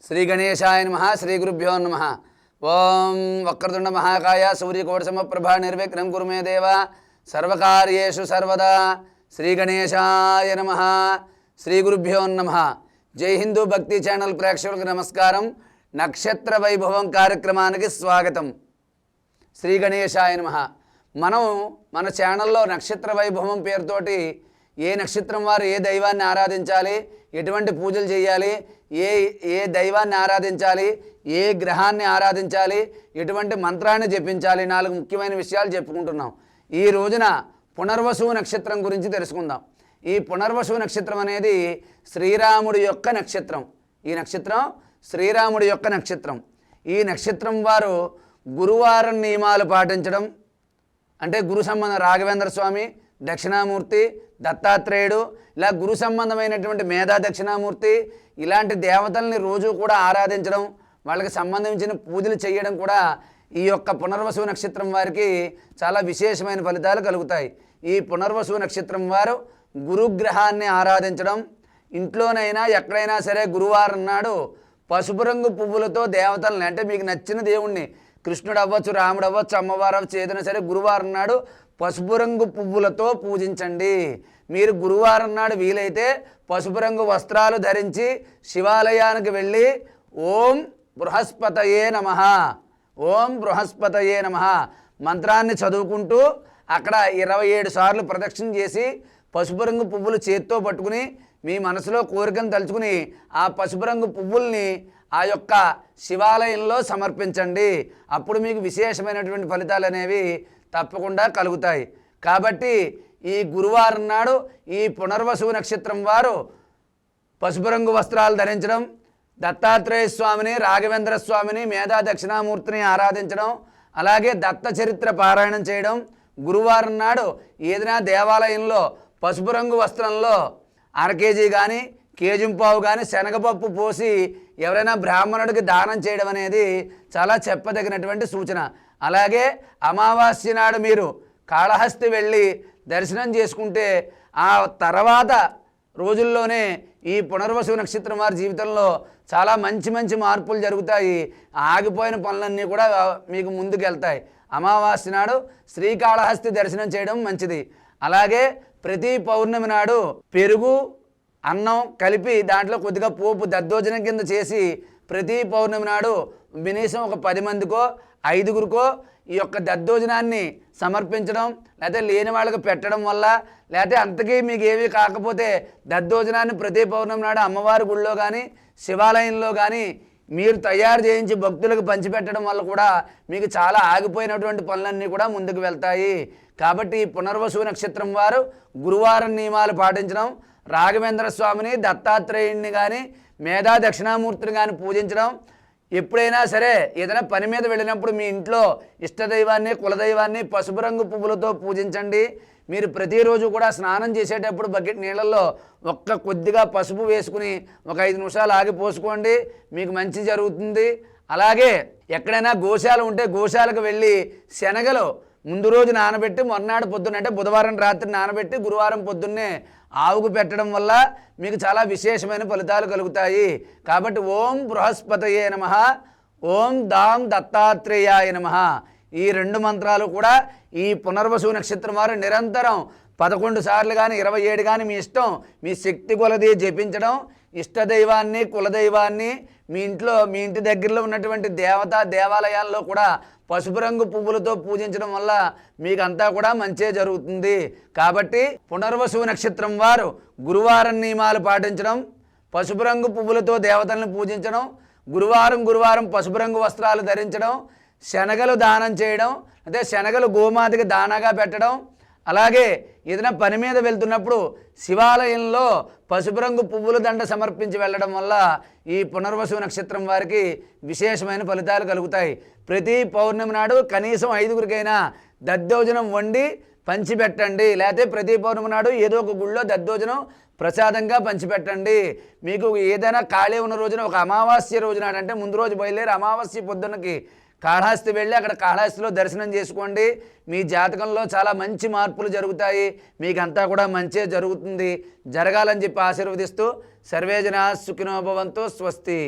श्री गणेशाय नमः। श्री गुरुभ्यो नमः। ओं वक्रतुंड महाकाय सूर्यकोटि समप्रभा निर्विघ्नं कुरु मे देव सर्वकार्येषु सर्वदा। श्री गणेशाय नमः। श्री गुरुभ्यो नमः। जय हिंदू भक्ति चैनल प्रेक्षकुలకు నమస్కారం। నక్షత్ర వైభవం కార్యక్రమానికి స్వాగతం। శ్రీ గణేశాయ నమః। మనం మన ఛానల్లో నక్షత్ర వైభవం పేరుతోటి ఏ నక్షత్రం వారు ఏ దైవాన్ని ఆరాధించాలి, ఎటువంటి పూజలు చేయాలి, ఏ దైవాన్ని ఆరాధించాలి, ఏ గ్రహాన్ని ఆరాధించాలి, ఎటువంటి మంత్రాన్ని జపించాలి, 4 ముఖ్యమైన విషయాలు చెప్పుకుంటున్నాం। ఈ రోజున పునర్వసు నక్షత్రం గురించి తెలుసుకుందాం। ఈ పునర్వసు నక్షత్రం అనేది శ్రీరాముడి యొక్క నక్షత్రం। ఈ నక్షత్రం శ్రీరాముడి యొక్క నక్షత్రం। ఈ నక్షత్రం వారు గురువారం నియమాలు పాటించడం, అంటే గురు సంబంధం రాఘవేంద్ర స్వామి, దక్షిణామూర్తి, దత్తాత్రేయుడు, ఇలా గురు సంబంధమైనటువంటి మేధా దక్షిణామూర్తి ఇలాంటి దేవతల్ని రోజు కూడా ఆరాధించడం, వాళ్ళకి సంబంధించిన పూజలు చేయడం కూడా ఈ యొక్క పునర్వసు నక్షత్రం వారికి చాలా విశేషమైన ఫలితాలు కలుగుతాయి। ఈ పునర్వసు నక్షత్రం వారు గురుగ్రహాన్ని ఆరాధించడం, ఇంట్లోనైనా ఎక్కడైనా సరే గురువారం నాడు పసుపు రంగు పువ్వులతో దేవతల్ని, అంటే మీకు నచ్చిన దేవుణ్ణి, కృష్ణుడు అవ్వచ్చు, రాముడు అవ్వచ్చు, అమ్మవారు అవ్వచ్చు, ఏదైనా సరే గురువారం నాడు పసుపు రంగు పువ్వులతో పూజించండి। మీరు గురువారం నాడు వీలైతే పసుపు రంగు వస్త్రాలు ధరించి శివాలయానికి వెళ్ళి ఓం బృహస్పతయే నమః, ఓం బృహస్పతయే నమః మంత్రాన్ని చదువుకుంటూ అక్కడ 27 సార్లు ప్రదక్షిణ చేసి పసుపు రంగు పువ్వులు చేత్తో పట్టుకుని మీ మనసులో కోరికను తలుచుకుని ఆ పసుపు రంగు పువ్వుల్ని ఆ యొక్క శివాలయంలో సమర్పించండి। అప్పుడు మీకు విశేషమైనటువంటి ఫలితాలు అనేవి తప్పకుండా కలుగుతాయి। కాబట్టి ఈ గురువారం నాడు ఈ పునర్వసు నక్షత్రం వారు పసుపు రంగు వస్త్రాలు ధరించడం, దత్తాత్రేయ స్వామిని, రాఘవేంద్ర స్వామిని, మేధా దక్షిణామూర్తిని ఆరాధించడం, అలాగే దత్త చరిత్ర పారాయణం చేయడం, గురువారం నాడు ఏదైనా దేవాలయంలో పసుపు రంగు వస్త్రంలో 1/2 కేజీ కానీ కేజింపావు కానీ శనగపప్పు పోసి ఎవరైనా బ్రాహ్మణుడికి దానం చేయడం అనేది చాలా చెప్పదగినటువంటి సూచన। అలాగే అమావాస్య నాడు మీరు కాళహస్తి వెళ్ళి దర్శనం చేసుకుంటే ఆ తర్వాత రోజుల్లోనే ఈ పునర్వసు నక్షత్రం వారి జీవితంలో చాలా మంచి మార్పులు జరుగుతాయి। ఆగిపోయిన పనులన్నీ కూడా మీకు ముందుకు వెళ్తాయి। అమావాస్య నాడు శ్రీకాళహస్తి దర్శనం చేయడం మంచిది। అలాగే ప్రతి పౌర్ణమి నాడు పెరుగు అన్నం కలిపి దాంట్లో కొద్దిగా పోపు దద్దోజనం కింద చేసి ప్రతి పౌర్ణమి నాడు కనీసం ఒక 10 మందికో 5గురికో ఈ యొక్క దద్దోజనాన్ని సమర్పించడం, లేకపోతే లేని వాళ్ళకి పెట్టడం వల్ల, లేకపోతే అంతకీ మీకు ఏమీ కాకపోతే దద్దోజనాన్ని ప్రతి పౌర్ణమి నాడు అమ్మవారి గుళ్ళో కానీ శివాలయంలో కానీ మీరు తయారు చేయించి భక్తులకు పంచిపెట్టడం వల్ల కూడా మీకు చాలా ఆగిపోయినటువంటి పనులన్నీ కూడా ముందుకు వెళ్తాయి। కాబట్టి ఈ పునర్వసు నక్షత్రం వారు గురువారం నియమాలు పాటించడం, రాఘవేంద్ర స్వామిని, దత్తాత్రేయుడిని కానీ మేధా దక్షిణామూర్తిని కానీ పూజించడం, ఎప్పుడైనా సరే ఏదైనా పని మీద వెళ్ళినప్పుడు మీ ఇంట్లో ఇష్టదైవాన్ని, కులదైవాన్ని పసుపు రంగు పువ్వులతో పూజించండి। మీరు ప్రతిరోజు కూడా స్నానం చేసేటప్పుడు బకెట్ నీళ్ళల్లో కొద్దిగా పసుపు వేసుకుని ఒక 5 నిమిషాలు ఆగి పోసుకోండి, మీకు మంచి జరుగుతుంది। అలాగే ఎక్కడైనా గోశాల ఉంటే గోశాలకు వెళ్ళి శనగలు ముందు రోజు నానబెట్టి మొన్నాడు పొద్దున్న, అంటే బుధవారం రాత్రి నానబెట్టి గురువారం పొద్దున్నే ఆవుకు పెట్టడం వల్ల మీకు చాలా విశేషమైన ఫలితాలు కలుగుతాయి। కాబట్టి ఓం బృహస్పతయే నమః, ఓం దాం దత్తాత్రేయాయ నమః ఈ 2 మంత్రాలు కూడా ఈ పునర్వసు నక్షత్రం వారు నిరంతరం 11 సార్లు కానీ 27 కానీ మీ ఇష్టం, మీ శక్తి కొలది జపించడం, ఇష్టదైవాన్ని, కులదైవాన్ని మీ ఇంటి దగ్గరలో ఉన్నటువంటి దేవాలయాల్లో కూడా పసుపు రంగు పువ్వులతో పూజించడం వల్ల మీకు అంతా కూడా మంచే జరుగుతుంది। కాబట్టి పునర్వసు నక్షత్రం వారు గురువారం నియమాలు పాటించడం, పసుపు రంగు పువ్వులతో దేవతలను పూజించడం, గురువారం పసుపు రంగు వస్త్రాలు ధరించడం, శనగలు దానం చేయడం, అంటే శనగలు గోమాతకి దానాగా పెట్టడం, అలాగే ఏదైనా పని మీద వెళ్తున్నప్పుడు శివాలయంలో పసుపు రంగు పువ్వుల దండ సమర్పించి వెళ్ళడం వల్ల ఈ పునర్వసు నక్షత్రం వారికి విశేషమైన ఫలితాలు కలుగుతాయి। ప్రతి పౌర్ణమి నాడు కనీసం 5గురికైనా దద్దోజనం వండి పంచిపెట్టండి, లేకపోతే ప్రతి పౌర్ణమి నాడు ఏదో ఒక గుళ్ళో దద్దోజనం ప్రసాదంగా పంచిపెట్టండి। మీకు ఏదైనా ఖాళీ ఉన్న రోజున ఒక అమావాస్య రోజు నాడు, అంటే ముందు రోజు బయలుదేరి అమావాస్య పొద్దున్నకి కాళహస్తి వెళ్ళి అక్కడ కాళహస్తిలో దర్శనం చేసుకోండి। మీ జాతకంలో చాలా మంచి మార్పులు జరుగుతాయి, మీకంతా కూడా మంచే జరుగుతుంది, జరగాలని చెప్పి ఆశీర్వదిస్తూ సర్వే జనా సుఖినో భవంతు। స్వస్తి।